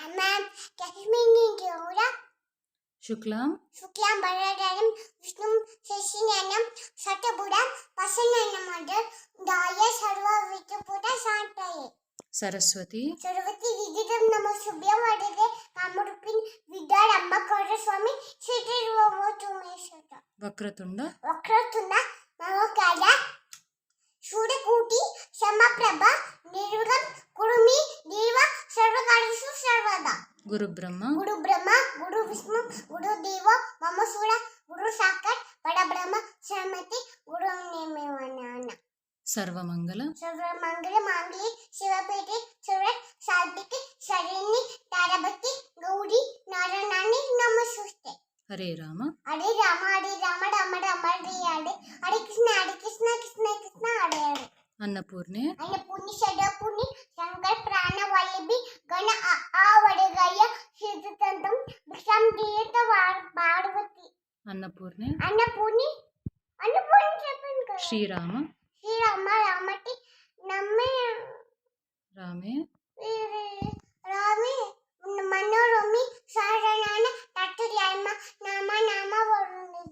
Amam Kasmini Jora Shuklam Bharadharam Vishnum Seshinanam Satabudam Pasananamadar Daya Sarva Vitaputa Santaye Saraswati Vididam Namasubhyam Vadade Kamurupin Vidar Kara Swami Siti Ruvatumeshata Vakratunda Mahakala Shudakuti Samaprabha Nirugam Kurumi Deva Sarvakarishu Sarvada Guru Brahma Guru Vishnu Guru Deva Mama Sura Guru Sakat Pada Brahma Sarmati Guru Nemevanana Sarvamangala Mangli Shivapeti Surat Salpiti Sarini Tarabati Gauri Naranani Namasuste Hare Rama Hare Rama Hare Krishna Hare Hare Annapurne Annapurni Shadapurni Shankar Prana Vallabhi Gana Avadagaya Siddhantam Bhisham Diyata Bhagavati Annapurne Annapurni చెప్పండి Sri Rama Ramati Namme Rame